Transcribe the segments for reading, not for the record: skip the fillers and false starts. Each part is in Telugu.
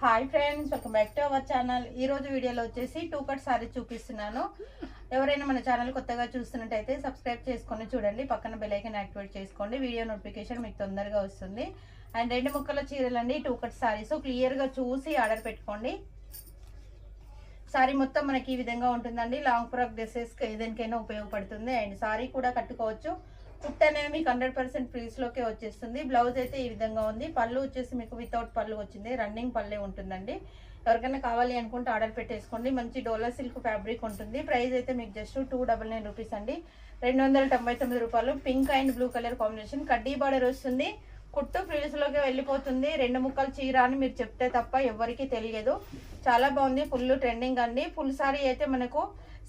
Hi friends, welcome back to our channel. ఈ రోజు వీడియోలో వచ్చేసి 2 కట్ సారీ చూపిస్తున్నాను. ఎవరైనా మన ఛానల్ కొత్తగా చూస్తున్నట్టయితే సబ్స్క్రైబ్ చేసుకొని చూడండి, పక్కన బెల్ ఐకాన్ యాక్టివేట్ చేసుకోండి, వీడియో నోటిఫికేషన్ మీకు తొందరగా వస్తుంది. అండ్ 2 ముక్కల చీరలండి, 2 కట్ సారీస్ క్లియర్గా చూసి ఆర్డర్ పెట్టుకోండి. సారీ మొత్తం మనకి ఈ విధంగా ఉంటుందండి. లాంగ్ ఫ్రాక్ డ్రెస్సెస్ ఏదైనా ఉపయోగపడుతుంది. అండ్ సారీ కూడా కట్టుకోవచ్చు. కుట్ అనేది మీకు 100% ఫ్రీస్లోకే వచ్చేస్తుంది. బ్లౌజ్ అయితే ఈ విధంగా ఉంది. పళ్ళు వచ్చేసి మీకు వితౌట్ పళ్ళు వచ్చింది, రన్నింగ్ పళ్ళే ఉంటుందండి. ఎవరికైనా కావాలి అనుకుంటే ఆర్డర్ పెట్టేసుకోండి. మంచి డోలా సిల్క్ ఫ్యాబ్రిక్ ఉంటుంది. ప్రైస్ అయితే మీకు జస్ట్ 299 రూపీస్ అండి, 299 రూపాయలు. Pink and blue colour combination, కడ్డీ బార్డర్ వస్తుంది. కుట్టు ఫ్రీస్లోకి వెళ్ళిపోతుంది. 2 ముక్కలు చీర అని మీరు చెప్తే తప్ప ఎవరికి తెలియదు. చాలా బాగుంది, ఫుల్ ట్రెండింగ్ అండి. ఫుల్ సారీ అయితే మనకు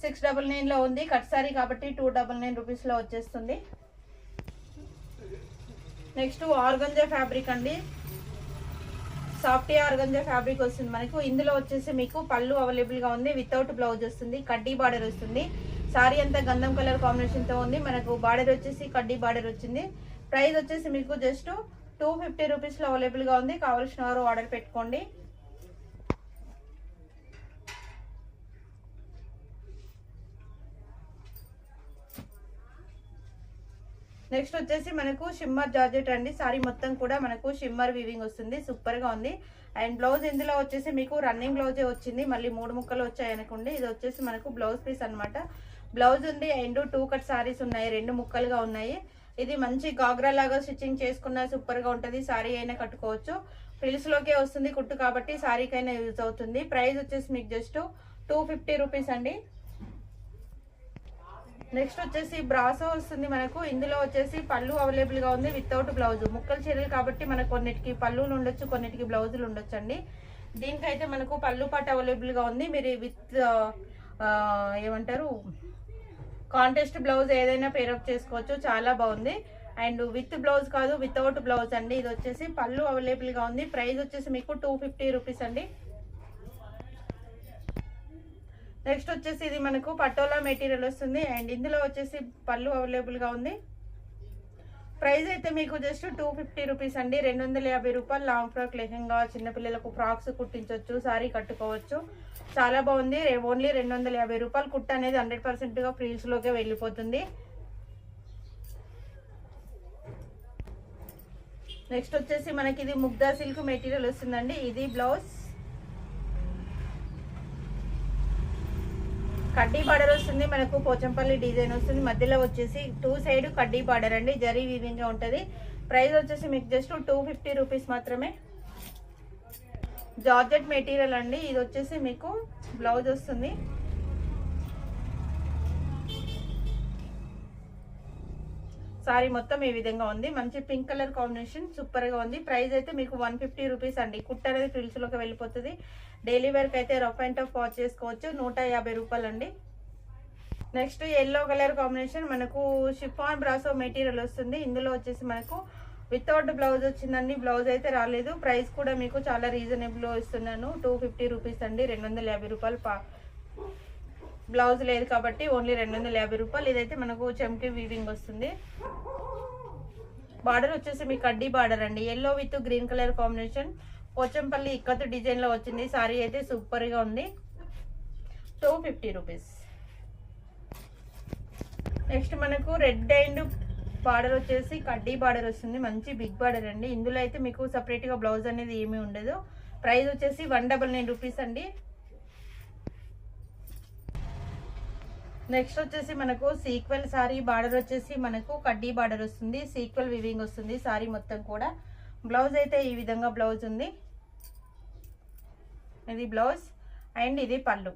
699లో ఉంది. కట్ సారీ కాబట్టి 299 రూపీస్లో వచ్చేస్తుంది. నెక్స్ట్ ఆర్గంజా ఫ్యాబ్రిక్ అండి, సాఫ్ట్ ఆర్గంజా ఫ్యాబ్రిక్ వస్తుంది మనకు. ఇందులో వచ్చేసి మీకు పళ్ళు అవైలబుల్గా ఉంది, వితౌట్ బ్లౌజ్ వస్తుంది, కడ్డీ బార్డర్ వస్తుంది. సారీ అంతా గంధం కలర్ కాంబినేషన్తో ఉంది. మనకు బార్డర్ వచ్చేసి కడ్డీ బార్డర్ వచ్చింది. ప్రైస్ వచ్చేసి మీకు జస్ట్ 250 రూపీస్లో అవైలబుల్గా ఉంది. కావాల్సిన వారు ఆర్డర్ పెట్టుకోండి. నెక్స్ట్ వచ్చేసి మనకు షిమ్మర్ జార్జెట్ అండి. సారీ మొత్తం కూడా మనకు షిమ్మర్ వీవింగ్ వస్తుంది, సూపర్ గా ఉంది. అండ్ బ్లౌజ్ ఇందులో వచ్చేసి మీకు రన్నింగ్ బ్లౌజే వచ్చింది, మళ్ళీ 3 ముక్కలు వచ్చాయి అనుకోండి. ఇది వచ్చేసి మనకు బ్లౌజ్ పీస్ అనమాట. బ్లౌజ్ ఉంది అండ్ 2 కట్ సారీస్ ఉన్నాయి, 2 ముక్కలుగా ఉన్నాయి. ఇది మంచి గాగ్రా లాగా స్టిచ్చింగ్ చేసుకున్న సూపర్ గా ఉంటుంది. సారీ అయినా కట్టుకోవచ్చు. ఫ్రిల్స్ లోకే వస్తుంది కుట్టు కాబట్టి సారీకైనా యూజ్ అవుతుంది. ప్రైస్ వచ్చేసి మీకు జస్ట్ 250 రూపీస్ అండి. నెక్స్ట్ వచ్చేసి బ్రాసో వస్తుంది మనకు. ఇందులో వచ్చేసి పళ్ళు అవైలబుల్ గా ఉంది, వితౌట్ బ్లౌజ్. ముక్కలు చీరలు కాబట్టి మనకు కొన్నిటికి పళ్ళులు ఉండొచ్చు, కొన్నిటికి బ్లౌజులు ఉండొచ్చు అండి. దీనికైతే మనకు పళ్ళు పాట అవైలబుల్ గా ఉంది. మీరు విత్ ఏమంటారు కాంటెస్ట్ బ్లౌజ్ ఏదైనా పేరప్ చేసుకోవచ్చు, చాలా బాగుంది. అండ్ విత్ బ్లౌజ్ కాదు, వితౌట్ బ్లౌజ్ అండి. ఇది వచ్చేసి పళ్ళు అవైలబుల్ గా ఉంది. ప్రైస్ వచ్చేసి మీకు 250 రూపీస్ అండి. నెక్స్ట్ వచ్చేసి ఇది మనకు పటోలా మెటీరియల్ వస్తుంది. అండ్ ఇందులో వచ్చేసి పళ్ళు అవైలబుల్ గా ఉంది. ప్రైస్ అయితే మీకు జస్ట్ 250 రూపీస్ అండి, 250 రూపాయలు. లాంగ్ ఫ్రాక్, లెహంగా, చిన్నపిల్లలకు ఫ్రాక్స్ కుట్టించవచ్చు, సారీ కట్టుకోవచ్చు. చాలా బాగుంది. ఓన్లీ 250 రూపాయలు. కుట్ట అనేది 100% ఫ్రీల్స్ లోకే వెళ్ళిపోతుంది. నెక్స్ట్ వచ్చేసి మనకి ఇది ముగ్దా సిల్క్ మెటీరియల్ వస్తుందండి. ఇది బ్లౌజ్, కడ్డీ బార్డర్ వస్తుంది మనకు, పోచంపల్లి డిజైన్ వస్తుంది. మధ్యలో వచ్చేసి 2 సైడ్ కడ్డీ బార్డర్ అండి, జరీ వీవింగ్ గా ఉంటది. ప్రైస్ వచ్చేసి మీకు జస్ట్ 250 రూపీస్ మాత్రమే. జార్జెట్ మెటీరియల్ అండి. ఇది వచ్చేసి మీకు బ్లౌజ్ వస్తుంది. సారీ మొత్తం ఈ విధంగా ఉంది. మంచి పింక్ కలర్ కాంబినేషన్, సూపర్ గా ఉంది. ప్రైస్ అయితే మీకు 150 రూపీస్ అండి. కుట్ట అనేది ఫ్రిల్స్ లోకి వెళ్ళిపోతుంది. డైలీ వేర్ కి అయితే రఫ్ అండ్ టఫ్ వాచ్ చేసుకోవచ్చు, 150 రూపాయలు అండి. నెక్స్ట్ ఎల్లో కలర్ కాంబినేషన్ మనకు షిఫాన్ బ్రాసో మెటీరియల్ వస్తుంది. ఇందులో వచ్చేసి మనకు వితౌట్ బ్లౌజ్ వచ్చిందండి, బ్లౌజ్ అయితే రాలేదు. ప్రైస్ కూడా మీకు చాలా రీజనబుల్ ఇస్తున్నాను, 250 రూపీస్ అండి, 250 రూపాయలు. బ్లౌజ్ లేదు కాబట్టి ఓన్లీ 250 రూపాయలు. ఇదైతే మనకు చెంకి వీవింగ్ వస్తుంది. బార్డర్ వచ్చేసి మీ కడ్డీ బార్డర్ అండి, yellow with green colour combination. Pochampally ikat design లో వచ్చింది. సారీ అయితే సూపర్ గా ఉంది, 250 రూపీస్. నెక్స్ట్ మనకు రెడ్ అండ్ బార్డర్ వచ్చేసి కడ్డీ బార్డర్ వస్తుంది, మంచి బిగ్ బార్డర్ అండి. ఇందులో అయితే మీకు సపరేట్ గా బ్లౌజ్ అనేది ఏమీ ఉండదు. ప్రైస్ వచ్చేసి 199 రూపీస్ అండి. నెక్స్ట్ వచ్చేసి మనకు సీక్వెల్ సారీ, బార్డర్ వచ్చేసి మనకు కడ్డీ బార్డర్ వస్తుంది, సీక్వెల్ వివింగ్ వస్తుంది సారీ మొత్తం కూడా. బ్లౌజ్ అయితే ఈ విధంగా బ్లౌజ్ ఉంది. ఇది బ్లౌజ్ అండ్ ఇది పళ్ళు.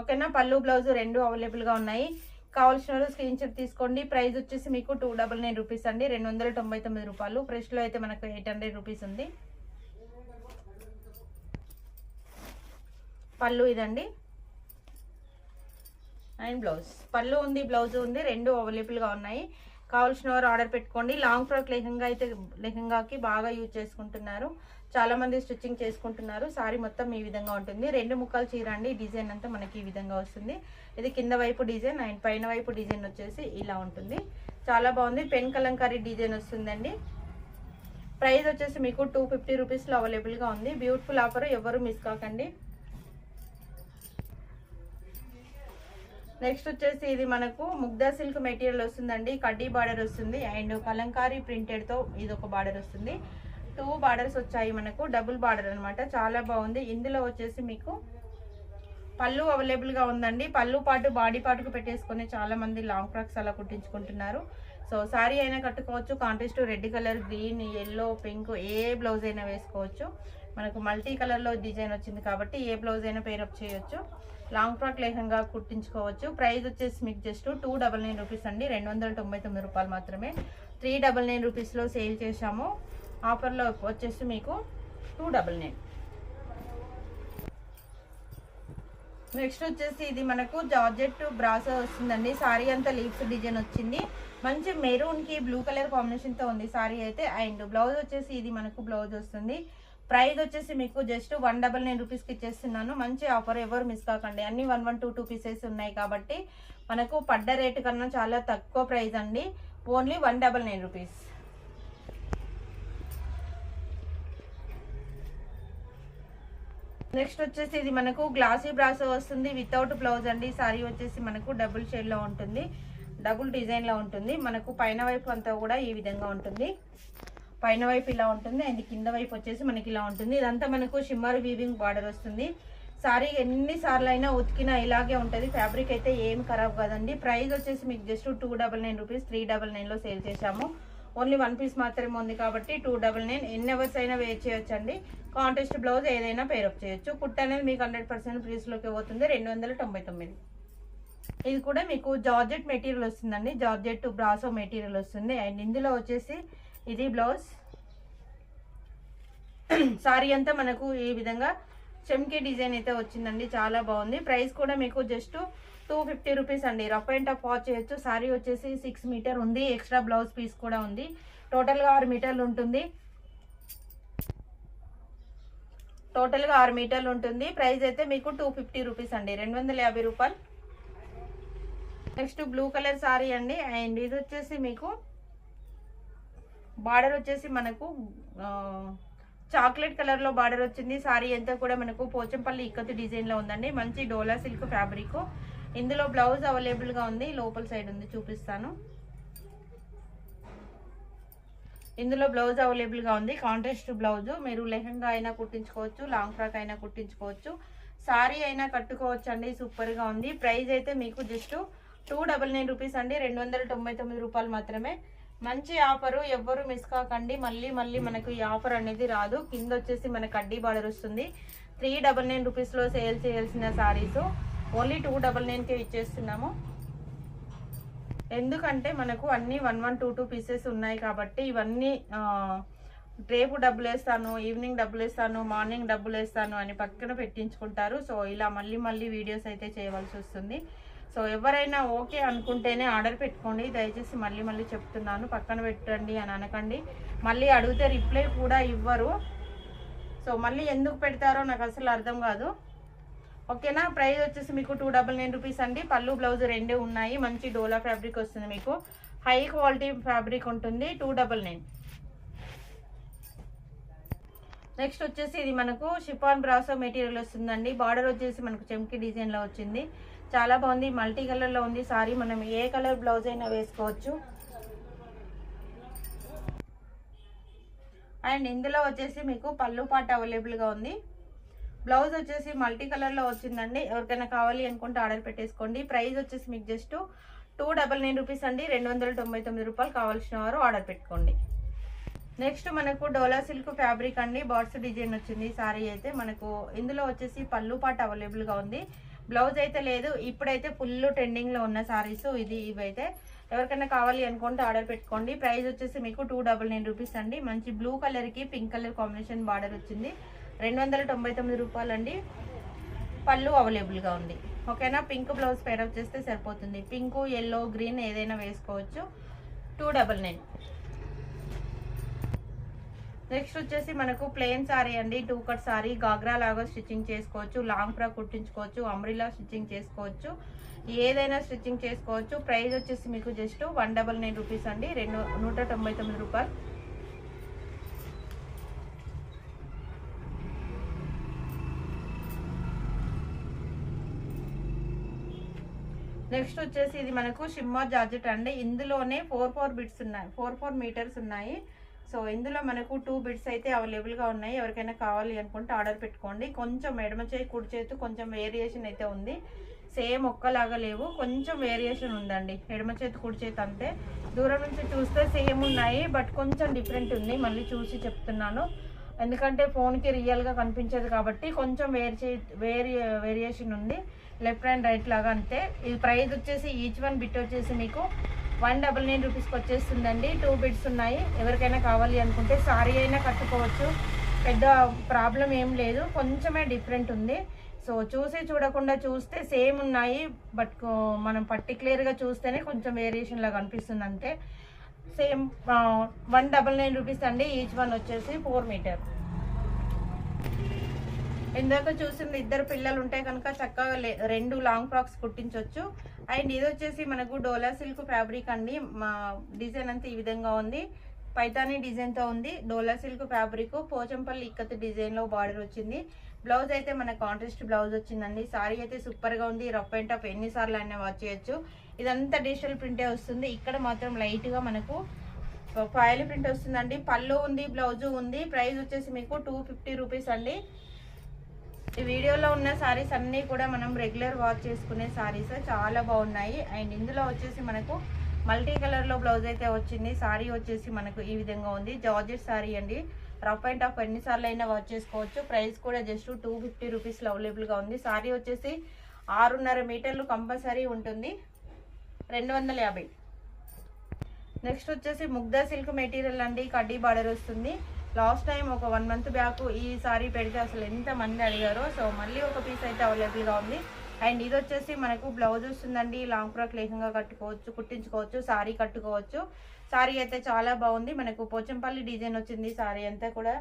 ఓకేనా, పళ్ళు బ్లౌజ్ 2 అవైలబుల్ గా ఉన్నాయి. కావాల్సిన వాళ్ళు స్క్రీన్ షాట్ తీసుకోండి. ప్రైస్ వచ్చేసి మీకు 299 రూపీస్ అండి, 299 రూపాయలు. ఫ్రెష్ లో అయితే మనకు 800 రూపీస్ ఉంది. పళ్ళు ఇదండి అండ్ బ్లౌజ్. పళ్ళు ఉంది, బ్లౌజ్ ఉంది, 2 అవైలబుల్ గా ఉన్నాయి. కావాల్సిన వారు ఆర్డర్ పెట్టుకోండి. లాంగ్ ఫ్రాక్ లెహంగా అయితే లెహంగాకి బాగా యూజ్ చేసుకుంటున్నారు, చాలా మంది స్టిచ్చింగ్ చేసుకుంటున్నారు. సారీ మొత్తం ఈ విధంగా ఉంటుంది. 2 ముక్కలు చీర అండి. డిజైన్ అంతా మనకి ఈ విధంగా వస్తుంది. ఇది కింద వైపు డిజైన్ అండ్ పైన వైపు డిజైన్ వచ్చేసి ఇలా ఉంటుంది. చాలా బాగుంది. పెన్ కలంకారీ డిజైన్ వస్తుందండి. ప్రైస్ వచ్చేసి మీకు 250 రూపీస్లో అవైలబుల్గా ఉంది. బ్యూటిఫుల్ ఆఫర్, ఎవరు మిస్ కాకండి. నెక్స్ట్ వచ్చేసి ఇది మనకు ముగ్దా సిల్క్ మెటీరియల్ వస్తుందండి. కడ్డీ బార్డర్ వస్తుంది అండ్ కలంకారీ ప్రింటెడ్తో ఇది ఒక బార్డర్ వస్తుంది. 2 బార్డర్స్ వచ్చాయి మనకు, డబుల్ బార్డర్ అనమాట. చాలా బాగుంది. ఇందులో వచ్చేసి మీకు పళ్ళు అవైలబుల్గా ఉందండి. పళ్ళు పాటు బాడీ పాటుకు పెట్టేసుకొని చాలా మంది లాంగ్ ఫ్రాక్స్ అలా కుట్టించుకుంటున్నారు. సో సారీ అయినా కట్టుకోవచ్చు. Contrast red colour, green, yellow, pink ఏ బ్లౌజ్ అయినా వేసుకోవచ్చు. మనకు మల్టీ కలర్లో డిజైన్ వచ్చింది కాబట్టి ఏ బ్లౌజ్ అయినా పేరప్ చేయొచ్చు. లాంగ్ ఫ్రాక్ లేహంగా కుట్టించుకోవచ్చు. ప్రైస్ వచ్చేసి మీకు జస్ట్ 299 రూపీస్ అండి. 299 రూపాయలు మాత్రమే. 399 రూపీస్లో సేల్ చేశాము. ఆఫర్లో వచ్చేసి మీకు 299. నెక్స్ట్ వచ్చేసి ఇది మనకు జార్జెట్ బ్రాసో వస్తుందండి. సారీ అంతా లీవ్స్ డిజైన్ వచ్చింది. మంచి మెరూన్కి బ్లూ కలర్ కాంబినేషన్తో ఉంది సారీ అయితే. అండ్ బ్లౌజ్ వచ్చేసి ఇది మనకు బ్లౌజ్ వస్తుంది. ప్రైస్ వచ్చేసి మీకు జస్ట్ 199 రూపీస్కి ఇచ్చేస్తున్నాను. మంచి ఆఫర్, ఎవరు మిస్ కాకండి. అన్ని 122 పీసెస్ ఉన్నాయి కాబట్టి మనకు పడ్డ రేటు కన్నా చాలా తక్కువ ప్రైస్ అండి. Only 199 rupees. నెక్స్ట్ వచ్చేసి ఇది మనకు గ్లాసీ బ్రాసో వస్తుంది వితౌట్ బ్లౌజ్ అండి. సారీ వచ్చేసి మనకు డబుల్ షేడ్లో ఉంటుంది, డబుల్ డిజైన్లో ఉంటుంది. మనకు పైన వైపు అంతా కూడా ఈ విధంగా ఉంటుంది. పైన వైపు ఇలా ఉంటుంది అండ్ కింద వైపు వచ్చేసి మనకి ఇలా ఉంటుంది. ఇదంతా మనకు షిమ్మర్ వీవింగ్ బార్డర్ వస్తుంది. సారీ ఎన్నిసార్లు అయినా ఉతికినా ఇలాగే ఉంటుంది. ఫ్యాబ్రిక్ అయితే ఏం ఖరాబ్ కాదండి. ప్రైస్ వచ్చేసి మీకు జస్ట్ 299 రూపీస్. 399లో సేల్ చేశాము. ఓన్లీ 1 పీస్ మాత్రమే ఉంది కాబట్టి 299. ఎన్ని అవర్స్ అయినా వేర్ చేయొచ్చండి. కాంట్రాస్ట్ బ్లౌజ్ ఏదైనా పేరప్ చేయొచ్చు. కుట్ అనేది మీకు 100% ప్రైస్లోకి పోతుంది. 299. ఇది కూడా మీకు జార్జెట్ మెటీరియల్ వస్తుందండి. జార్జెట్ బ్రాసో మెటీరియల్ వస్తుంది. అండ్ ఇందులో వచ్చేసి ఇది బ్లౌజ్. సారీ అంతా మనకు ఈ విధంగా చెమ్కి డిజైన్ అయితే వచ్చిందండి. చాలా బాగుంది. ప్రైస్ కూడా మీకు జస్ట్ 250 రూపీస్ అండి. రఫ్ అండ్ టఫ్ వాచ్ చేయొచ్చు. సారీ వచ్చేసి 6 మీటర్ ఉంది. ఎక్స్ట్రా బ్లౌజ్ పీస్ కూడా ఉంది. టోటల్గా 6 మీటర్లు ఉంటుంది. టోటల్గా 6 మీటర్లు ఉంటుంది. ప్రైస్ అయితే మీకు 250 రూపీస్ అండి. 250 రూపాయలు. నెక్స్ట్ బ్లూ కలర్ సారీ అండి. అండ్ ఇది వచ్చేసి మీకు బార్డర్ వచ్చేసి మనకు చాక్లెట్ కలర్లో బార్డర్ వచ్చింది. సారీ అంతా కూడా మనకు పోచంపల్లి ఇక్కతు డిజైన్లో ఉందండి. మంచి డోలా సిల్క్ ఫ్యాబ్రిక్. ఇందులో బ్లౌజ్ అవైలబుల్గా ఉంది. లోపల సైడ్ ఉంది, చూపిస్తాను. ఇందులో బ్లౌజ్ అవైలబుల్గా ఉంది. Contrast blouse. మీరు లెహంగా అయినా కుట్టించుకోవచ్చు, లాంగ్ ఫ్రాక్ అయినా కుట్టించుకోవచ్చు, సారీ అయినా కట్టుకోవచ్చు అండి. సూపర్గా ఉంది. ప్రైస్ అయితే మీకు జస్ట్ 299 రూపీస్ అండి. 299 రూపాయలు మాత్రమే. మంచి ఆఫరు, ఎవ్వరు మిస్ కాకండి. మళ్ళీ మనకు ఈ ఆఫర్ అనేది రాదు. కింద వచ్చేసి మనకు కడ్డీ బార్డర్ వస్తుంది. 399 రూపీస్లో సేల్ చేయాల్సిన సారీస్ ఓన్లీ 299కే ఇచ్చేస్తున్నాము. ఎందుకంటే మనకు అన్ని 1122 పీసెస్ ఉన్నాయి కాబట్టి ఇవన్నీ రేపు డబ్బులు వేస్తాను, ఈవినింగ్ డబ్బులు వేస్తాను, మార్నింగ్ డబ్బులు వేస్తాను అని పక్కన పెట్టించుకుంటారు. సో ఇలా మళ్ళీ వీడియోస్ అయితే చేయవలసి వస్తుంది. సో ఎవరైనా ఓకే అనుకుంటేనే ఆర్డర్ పెట్టుకోండి. దయచేసి మళ్ళీ చెప్తున్నాను, పక్కన పెట్టండి అని అనకండి. మళ్ళీ అడిగితే రిప్లై కూడా ఇవ్వరు. సో మళ్ళీ ఎందుకు పెడతారో నాకు అసలు అర్థం కాదు. ఓకేనా. ప్రైస్ వచ్చేసి మీకు 299 రూపీస్ అండి. పళ్ళు బ్లౌజ్ రెండే ఉన్నాయి. మంచి డోలా ఫ్యాబ్రిక్ వస్తుంది. మీకు హై క్వాలిటీ ఫ్యాబ్రిక్ ఉంటుంది. 299. నెక్స్ట్ వచ్చేసి ఇది మనకు షిఫాన్ బ్రాసో మెటీరియల్ వస్తుందండి. బార్డర్ వచ్చేసి మనకు చెమ్కి డిజైన్లో వచ్చింది. చాలా బాగుంది. మల్టీ కలర్లో ఉంది సారీ. మనం ఏ కలర్ బ్లౌజ్ అయినా వేసుకోవచ్చు. అండ్ ఇందులో వచ్చేసి మీకు పళ్ళు పాట అవైలబుల్గా ఉంది. బ్లౌజ్ వచ్చేసి మల్టీ కలర్లో వచ్చిందండి. ఎవరికైనా కావాలి అనుకుంటే ఆర్డర్ పెట్టేసుకోండి. ప్రైస్ వచ్చేసి మీకు జస్ట్ 299 రూపీస్ అండి. 299 రూపాయలు. కావాల్సిన వారు ఆర్డర్ పెట్టుకోండి. నెక్స్ట్ మనకు డోలా సిల్క్ ఫ్యాబ్రిక్ అండి. బార్డ్స్ డిజైన్ వచ్చింది సారీ అయితే. మనకు ఇందులో వచ్చేసి పళ్ళు పాట అవైలబుల్గా ఉంది. బ్లౌజ్ అయితే లేదు. ఇప్పుడైతే ఫుల్ ట్రెండింగ్లో ఉన్న సారీస్ ఇవైతే ఎవరికైనా కావాలి అనుకుంటే ఆర్డర్ పెట్టుకోండి. ప్రైస్ వచ్చేసి మీకు 299 రూపీస్ అండి. మంచి బ్లూ కలర్కి పింక్ కలర్ కాంబినేషన్ బార్డర్ వచ్చింది. 299 రూపాయలు అండి. పళ్ళు అవైలబుల్గా ఉంది. ఓకేనా. పింక్ బ్లౌజ్ పేరప్ చేస్తే సరిపోతుంది. పింక్, ఎల్లో, గ్రీన్ ఏదైనా వేసుకోవచ్చు. 299. నెక్స్ట్ వచ్చేసి మనకు ప్లెయిన్ సారీ అండి. 2 కట్ సారీ. గాగ్రా లాగా స్టిచ్చింగ్ చేసుకోవచ్చు, లాంగ్ ఫ్రాక్ కుట్టించుకోవచ్చు, అంబ్రిల్లా స్టిచ్చింగ్ చేసుకోవచ్చు, ఏదైనా స్టిచ్చింగ్ చేసుకోవచ్చు. ప్రైస్ వచ్చేసి మీకు జస్ట్ 199 రూపీస్ అండి. 199 రూపాయలు. నెక్స్ట్ వచ్చేసి ఇది మనకు షిమ్మర్ జార్జెట్ అండి. ఇందులోనే 4 బిట్స్ ఉన్నాయి, 4 మీటర్స్ ఉన్నాయి. సో ఇందులో మనకు 2 బిట్స్ అయితే అవైలబుల్గా ఉన్నాయి. ఎవరికైనా కావాలి అనుకుంటే ఆర్డర్ పెట్టుకోండి. కొంచెం ఎడమ చేయి కుడి చేతి కొంచెం వేరియేషన్ అయితే ఉంది, సేమ్ ఒక్కలాగా లేవు, కొంచెం వేరియేషన్ ఉందండి. ఎడమ చేతి కుడి చేతి అంతే, దూరం నుంచి చూస్తే సేమ్ ఉన్నాయి, బట్ కొంచెం డిఫరెంట్ ఉంది. మళ్ళీ చూసి చెప్తున్నాను, ఎందుకంటే ఫోన్కి రియల్గా కనిపించదు కాబట్టి కొంచెం వేరియేషన్ ఉంది, లెఫ్ట్ అండ్ రైట్ లాగా అంతే. ఈ ప్రైస్ వచ్చేసి ఈచ్ వన్ బిట్ వచ్చేసి మీకు 199 రూపీస్కి వచ్చేస్తుందండి. 2 బిట్స్ ఉన్నాయి. ఎవరికైనా కావాలి అనుకుంటే సారీ అయినా కట్టుకోవచ్చు, పెద్ద ప్రాబ్లం ఏం లేదు, కొంచెమే డిఫరెంట్ ఉంది. సో చూసి చూడకుండా చూస్తే సేమ్ ఉన్నాయి, బట్ మనం పర్టికులర్గా చూస్తేనే కొంచెం వేరియేషన్ లాగా అనిపిస్తుంది అంతే. సేమ్ 199 రూపీస్ అండి. ఈచ్ వన్ వచ్చేసి 4 మీటర్. ఇందాక చూసింది ఇద్దరు పిల్లలు ఉంటే కనుక చక్కగా 2 లాంగ్ ఫ్రాక్స్ కుట్టించవచ్చు. అండ్ ఇది వచ్చేసి మనకు డోలా సిల్క్ ఫ్యాబ్రిక్ అండి. మా డిజైన్ అంతా ఈ విధంగా ఉంది, పైతానీ డిజైన్తో ఉంది. డోలా సిల్క్ ఫ్యాబ్రిక్, పోచంపల్లి ఇక్కత్ డిజైన్లో బార్డర్ వచ్చింది. బ్లౌజ్ అయితే మన కాంట్రాస్ట్ బ్లౌజ్ వచ్చిందండి. సారీ అయితే సూపర్గా ఉంది, రఫ్ అండ్ టఫ్ ఎన్నిసార్లు అయినా వాచ్ చేయొచ్చు. ఇదంతా డిజిటల్ ప్రింటే వస్తుంది. ఇక్కడ మాత్రం లైట్గా మనకు ఫాయిల్ ప్రింట్ వస్తుందండి. పళ్ళు ఉంది, బ్లౌజు ఉంది. ప్రైస్ వచ్చేసి మీకు 250 రూపీస్ అండి. ఈ వీడియోలో ఉన్న సారీస్ అన్నీ కూడా మనం రెగ్యులర్ వాచ్ చేసుకునే సారీస్, చాలా బాగున్నాయి. అండ్ ఇందులో వచ్చేసి మనకు మల్టీ కలర్లో బ్లౌజ్ అయితే వచ్చింది. సారీ వచ్చేసి మనకు ఈ విధంగా ఉంది, జార్జెట్ సారీ అండి. రఫ్ అండ్ టఫ్ ఎన్నిసార్లు అయినా వాచ్ చేసుకోవచ్చు. ప్రైస్ కూడా జస్ట్ 250 రూపీస్లో అవైలబుల్గా ఉంది. సారీ వచ్చేసి 6.5 మీటర్లు కంపల్సరీ ఉంటుంది, 250. నెక్స్ట్ వచ్చేసి ముగ్ధా సిల్క్ మెటీరియల్ అండి, కడ్డీ బార్డర్ వస్తుంది. లాస్ట్ టైం ఒక 1 మంత్ బ్యాక్ ఈ సారీ పెడితే అసలు ఎంతమంది అడిగారో, సో మళ్ళీ ఒక పీస్ అయితే అవైలబుల్గా ఉంది. అండ్ ఇది వచ్చేసి మనకు బ్లౌజ్ వస్తుందండి. లాంగ్ ఫ్రాక్ లేకుండా కట్టుకోవచ్చు, కుట్టించుకోవచ్చు, సారీ కట్టుకోవచ్చు. సారీ అయితే చాలా బాగుంది. మనకు పోచంపల్లి డిజైన్ వచ్చింది. సారీ అంతా కూడా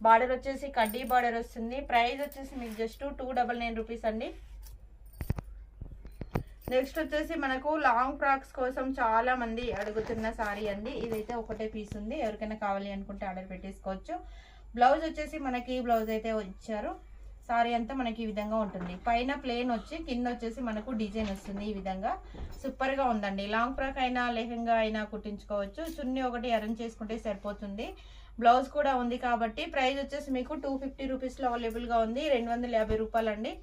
బార్డర్ వచ్చేసి కడ్డీ బార్డర్ వస్తుంది. ప్రైస్ వచ్చేసి మీకు జస్ట్ 299 రూపీస్ అండి. నెక్స్ట్ వచ్చేసి మనకు లాంగ్ ఫ్రాక్స్ కోసం చాలా మంది అడుగుతున్న సారీ అండి. ఇదైతే ఒకటే పీస్ ఉంది, ఎవరికైనా కావాలి అనుకుంటే ఆర్డర్ పెట్టేసుకోవచ్చు. బ్లౌజ్ వచ్చేసి మనకి బ్లౌజ్ అయితే ఇచ్చారు. సారీ అంతా మనకి ఈ విధంగా ఉంటుంది. పైన ప్లేన్ వచ్చి కింద వచ్చేసి మనకు డిజైన్ వస్తుంది. ఈ విధంగా సూపర్గా ఉందండి. లాంగ్ ఫ్రాక్ అయినా లెహంగా అయినా కుట్టించుకోవచ్చు. చున్నీ ఒకటి అరేంజ్ చేసుకుంటే సరిపోతుంది. బ్లౌజ్ కూడా ఉంది కాబట్టి ప్రైస్ వచ్చేసి మీకు 250 రూపీస్లో అవైలబుల్గా ఉంది, 250 రూపాయలండి.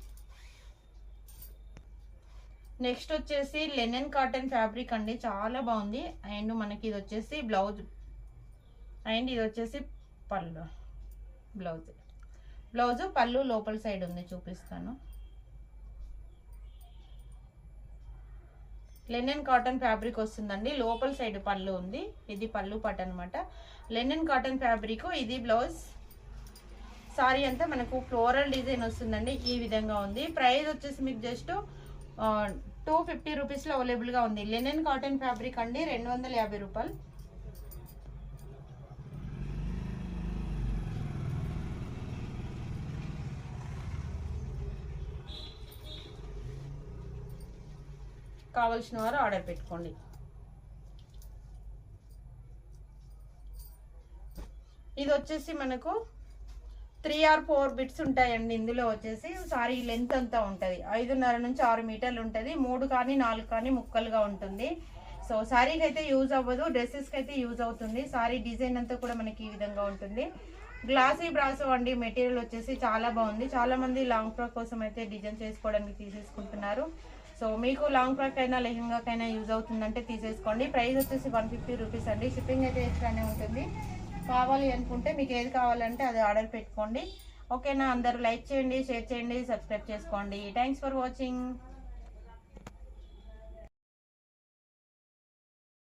నెక్స్ట్ వచ్చేసి లెనిన్ కాటన్ ఫ్యాబ్రిక్ అండి, చాలా బాగుంది. అండ్ మనకి ఇది వచ్చేసి బ్లౌజ్, అండ్ ఇది వచ్చేసి పళ్ళు. బ్లౌజ్ పళ్ళు లోపల సైడ్ ఉంది, చూపిస్తాను. లెనిన్ కాటన్ ఫ్యాబ్రిక్ వస్తుందండి, లోపల సైడ్ పళ్ళు ఉంది. ఇది పళ్ళు పట్టు అనమాట. లెనిన్ కాటన్ ఫ్యాబ్రిక్, ఇది బ్లౌజ్. సారీ అంతా మనకు ఫ్లోరల్ డిజైన్ వస్తుందండి, ఈ విధంగా ఉంది. ప్రైస్ వచ్చేసి మీకు జస్ట్ 250 రూపీస్లో అవైలబుల్గా ఉంది. లెనిన్ కాటన్ ఫ్యాబ్రిక్ అండి, 250 రూపాయలు. కావాల్సిన వారు ఆర్డర్ పెట్టుకోండి. ఇది వచ్చేసి మనకు 3 or 4 బిట్స్ ఉంటాయండి. ఇందులో వచ్చేసి సారీ లెంత్ అంతా ఉంటుంది, 5.5 నుంచి 6 మీటర్లు ఉంటుంది. 3 కానీ 4 కానీ ముక్కలుగా ఉంటుంది. సో సారీకి అయితే యూజ్ అవ్వదు, డ్రెస్సెస్కి అయితే యూజ్ అవుతుంది. సారీ డిజైన్ అంతా కూడా మనకి ఈ విధంగా ఉంటుంది. గ్లాసీ బ్రాసో అండి, మెటీరియల్ వచ్చేసి చాలా బాగుంది. చాలా మంది లాంగ్ ఫ్రాక్ కోసం అయితే డిజైన్ చేసుకోవడానికి తీసేసుకుంటున్నారు. సో మీకు లాంగ్ ఫ్రాక్ అయినా లెహంగాకైనా యూజ్ అవుతుందంటే తీసేసుకోండి. ప్రైస్ వచ్చేసి 150 రూపీస్ అండి. షిప్పింగ్ అయితే ఎక్స్ట్రానే ఉంటుంది. కావాలి అనుకుంటే మీకు ఏది కావాలంటే అది ఆర్డర్ పెట్టుకోండి. ఓకేనా? అందరూ లైక్ చేయండి, షేర్ చేయండి, సబ్స్క్రైబ్ చేసుకోండి. Thanks for watching.